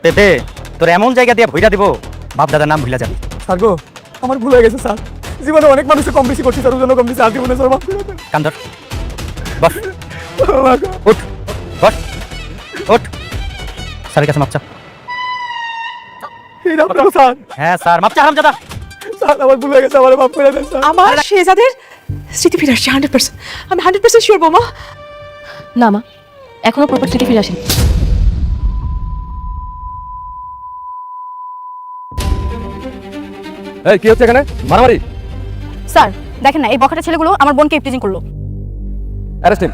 পেপে তোর এমন জায়গা দিয়ে ভইরা দিব বাপ দাদার নাম ভুলে যাবি। স্যার গো, আমার ভুল হয়ে গেছে স্যার। জীবনে অনেক মানুষের কম বেশি করছি স্যার, ওর জন্য কম বেশি আর জীবনে স্যার মাফ করে দেন। কান্দর বস, আমার গো। উঠ বস, উঠ। স্যারের কাছে মাপ চা। এই নাও স্যার। হ্যাঁ স্যার, মাপ চা হারামজাদা। স্যার আমার ভুল হয়ে গেছে, আমার মাফ করে দেন স্যার। আমার শেহজাদের স্মৃতি ফিরে আসছে 100%। আমি 100% শিওর বৌমা। না মা, এখনো প্রপার সিটি ফিরে আসেনি। এই কি হচ্ছে এখানে? মারামারি? স্যার দেখেন না, এই বখাটা ছেলেগুলো আমার বোনকে ইপটিজিং করলো। Arrest him.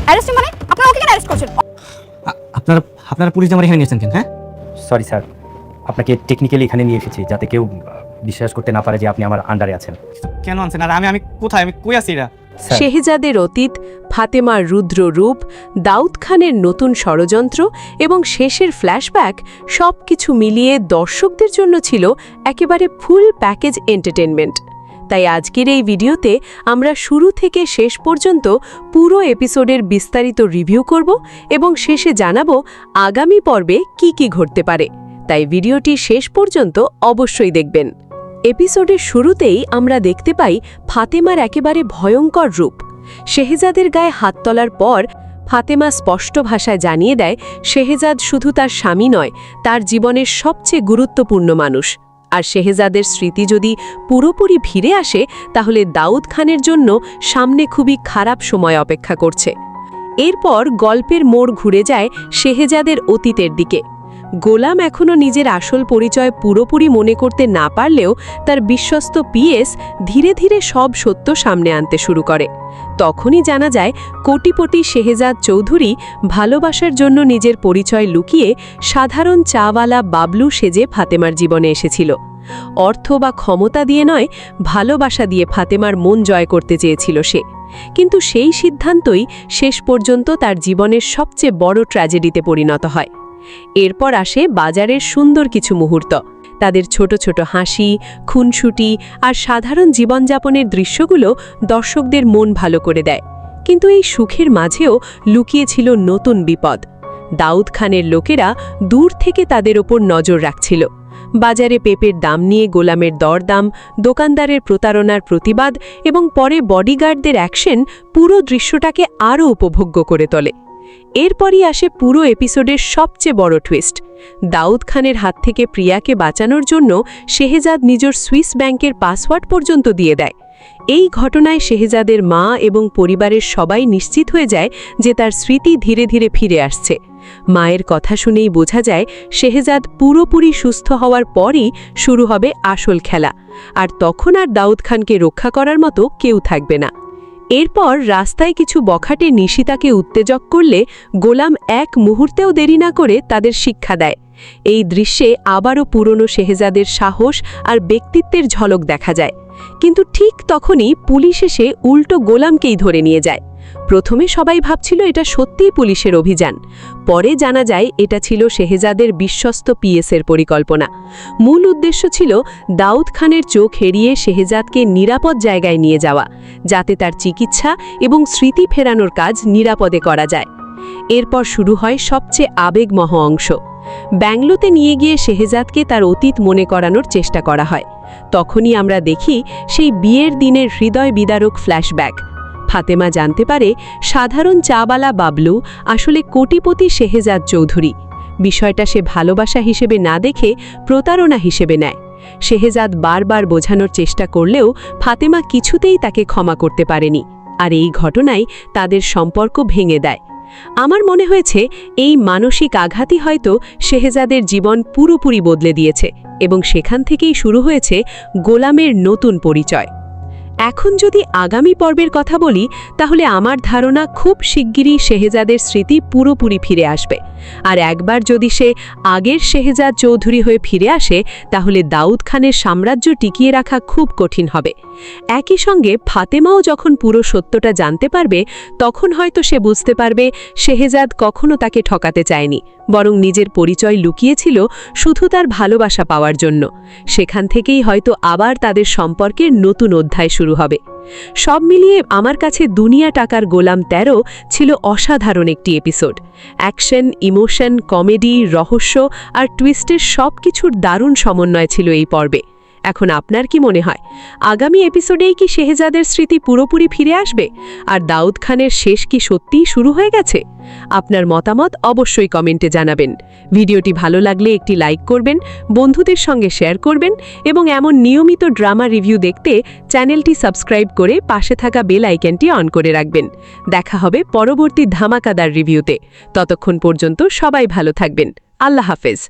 অ্যারেস্টিং মানে? আপনারা ওকে কেন অ্যারেস্ট করছেন? আপনারা পুলিশ আমার এখানে নিয়েছেন কেন? হ্যাঁ সরি স্যার, আপনাকে টেকনিক্যালি এখানে নিয়ে এসেছি যাতে কেউ বিশ্বাস করতে না পারে যে আপনি আমার আন্ডারে আছেন। কেন আনছেন? আর আমি কোথায়? আমি কই আছি? শেহজাদের অতীত, ফাতেমার রুদ্র রূপ, দাউদ খানের নতুন ষড়যন্ত্র এবং শেষের ফ্ল্যাশব্যাক সবকিছু মিলিয়ে দর্শকদের জন্য ছিল একেবারে ফুল প্যাকেজ এন্টারটেনমেন্ট। তাই আজকের এই ভিডিওতে আমরা শুরু থেকে শেষ পর্যন্ত পুরো এপিসোডের বিস্তারিত রিভিউ করব এবং শেষে জানাবো আগামী পর্বে কি কি ঘটতে পারে। তাই ভিডিওটি শেষ পর্যন্ত অবশ্যই দেখবেন। এপিসোডের শুরুতেই আমরা দেখতে পাই ফাতেমার একেবারে ভয়ঙ্কর রূপ। শেহজাদের গায়ে হাত তোলার পর ফাতেমা স্পষ্ট ভাষায় জানিয়ে দেয় শেহজাদ শুধু তার স্বামী নয়, তার জীবনের সবচেয়ে গুরুত্বপূর্ণ মানুষ। আর শেহজাদের স্মৃতি যদি পুরোপুরি ফিরে আসে তাহলে দাউদ খানের জন্য সামনে খুবই খারাপ সময় অপেক্ষা করছে। এরপর গল্পের মোড় ঘুরে যায় শেহজাদের অতীতের দিকে। গোলাম এখনও নিজের আসল পরিচয় পুরোপুরি মনে করতে না পারলেও তার বিশ্বস্ত পিএস ধীরে ধীরে সব সত্য সামনে আনতে শুরু করে। তখনই জানা যায় কোটিপতি শেহজাদ চৌধুরী ভালোবাসার জন্য নিজের পরিচয় লুকিয়ে সাধারণ চাওয়ালা বাবলু সেজে ফাতেমার জীবনে এসেছিল। অর্থ বা ক্ষমতা দিয়ে নয়, ভালোবাসা দিয়ে ফাতেমার মন জয় করতে চেয়েছিল সে। কিন্তু সেই সিদ্ধান্তই শেষ পর্যন্ত তার জীবনের সবচেয়ে বড় ট্র্যাজেডিতে পরিণত হয়। এরপর আসে বাজারের সুন্দর কিছু মুহূর্ত। তাদের ছোট ছোট হাসি, খুনসুটি আর সাধারণ জীবনযাপনের দৃশ্যগুলো দর্শকদের মন ভালো করে দেয়। কিন্তু এই সুখের মাঝেও লুকিয়েছিল নতুন বিপদ। দাউদ খানের লোকেরা দূর থেকে তাদের ওপর নজর রাখছিল। বাজারে পেঁপের দাম নিয়ে গোলামের দরদাম, দোকানদারের প্রতারণার প্রতিবাদ এবং পরে বডিগার্ডদের অ্যাকশন পুরো দৃশ্যটাকে আরও উপভোগ্য করে তোলে। এরপরই আসে পুরো এপিসোডের সবচেয়ে বড় টুইস্ট। দাউদ খানের হাত থেকে প্রিয়াকে বাঁচানোর জন্য শেহজাদ নিজের সুইস ব্যাংকের পাসওয়ার্ড পর্যন্ত দিয়ে দেয়। এই ঘটনায় শেহজাদের মা এবং পরিবারের সবাই নিশ্চিত হয়ে যায় যে তার স্মৃতি ধীরে ধীরে ফিরে আসছে। মায়ের কথা শুনেই বোঝা যায় শেহজাদ পুরোপুরি সুস্থ হওয়ার পরই শুরু হবে আসল খেলা, আর তখন আর দাউদ খানকে রক্ষা করার মতো কেউ থাকবে না। এরপর রাস্তায় কিছু বখাটে নিশিতাকে উত্তেজক করলে গোলাম এক মুহূর্তেও দেরি না করে তাদের শিক্ষা দেয়। এই দৃশ্যে আবারও পুরনো শেহজাদের সাহস আর ব্যক্তিত্বের ঝলক দেখা যায়। কিন্তু ঠিক তখনই পুলিশ এসে উল্টো গোলামকেই ধরে নিয়ে যায়। প্রথমে সবাই ভাবছিল এটা সত্যিই পুলিশের অভিযান। পরে জানা যায় এটা ছিল শেহজাদের বিশ্বস্ত পিএসের পরিকল্পনা। মূল উদ্দেশ্য ছিল দাউদ খানের চোখ এড়িয়ে শেহজাদকে নিরাপদ জায়গায় নিয়ে যাওয়া, যাতে তার চিকিৎসা এবং স্মৃতি ফেরানোর কাজ নিরাপদে করা যায়। এরপর শুরু হয় সবচেয়ে আবেগমহ অংশ। ব্যাঙ্গলোতে নিয়ে গিয়ে শেহজাদকে তার অতীত মনে করানোর চেষ্টা করা হয়। তখনই আমরা দেখি সেই বিয়ের দিনের হৃদয় বিদারক ফ্ল্যাশব্যাক। ফাতেমা জানতে পারে সাধারণ চাওয়ালা বাবলু আসলে কোটিপতি শেহজাদ চৌধুরী। বিষয়টা সে ভালোবাসা হিসেবে না দেখে প্রতারণা হিসেবে নেয়। শেহজাদ বারবার বোঝানোর চেষ্টা করলেও ফাতেমা কিছুতেই তাকে ক্ষমা করতে পারেনি, আর এই ঘটনাই তাদের সম্পর্ক ভেঙে দেয়। আমার মনে হয়েছে এই মানসিক আঘাতই হয়তো শেহজাদের জীবন পুরোপুরি বদলে দিয়েছে এবং সেখান থেকেই শুরু হয়েছে গোলামের নতুন পরিচয়। এখন যদি আগামী পর্বের কথা বলি তাহলে আমার ধারণা খুব শিগগিরই শেহজাদের স্মৃতি পুরোপুরি ফিরে আসবে। আর একবার যদি সে আগের শেহজাদ চৌধুরী হয়ে ফিরে আসে তাহলে দাউদ খানের সাম্রাজ্য টিকিয়ে রাখা খুব কঠিন হবে। একই সঙ্গে ফাতেমাও যখন পুরো সত্যটা জানতে পারবে তখন হয়তো সে বুঝতে পারবে শেহজাদ কখনো তাকে ঠকাতে চায়নি, বরং নিজের পরিচয় লুকিয়েছিল শুধু তার ভালোবাসা পাওয়ার জন্য। সেখান থেকেই হয়তো আবার তাদের সম্পর্কের নতুন অধ্যায় শুরু হবে। সব মিলিয়ে আমার কাছে দুনিয়া টাকার গোলাম 13 ছিল অসাধারণ একটি এপিসোড। অ্যাকশন, ইমোশন, কমেডি, রহস্য আর টুইস্টের সব কিছুর দারুণ সমন্বয় ছিল এই পর্বে। এখন আপনার কি মনে হয়, আগামী এপিসোডেই কি শেহজাদের স্মৃতি পুরোপুরি ফিরে আসবে, আর দাউদ খানের শেষ কি সত্যিই শুরু হয়ে গেছে? আপনার মতামত অবশ্যই কমেন্টে জানাবেন। ভিডিওটি ভালো লাগলে একটি লাইক করবেন, বন্ধুদের সঙ্গে শেয়ার করবেন এবং এমন নিয়মিত ড্রামা রিভিউ দেখতে চ্যানেলটি সাবস্ক্রাইব করে পাশে থাকা বেল আইকনটি অন করে রাখবেন। দেখা হবে পরবর্তী ধামাকাদার রিভিউতে। ততক্ষণ পর্যন্ত সবাই ভালো থাকবেন। আল্লাহ হাফেজ।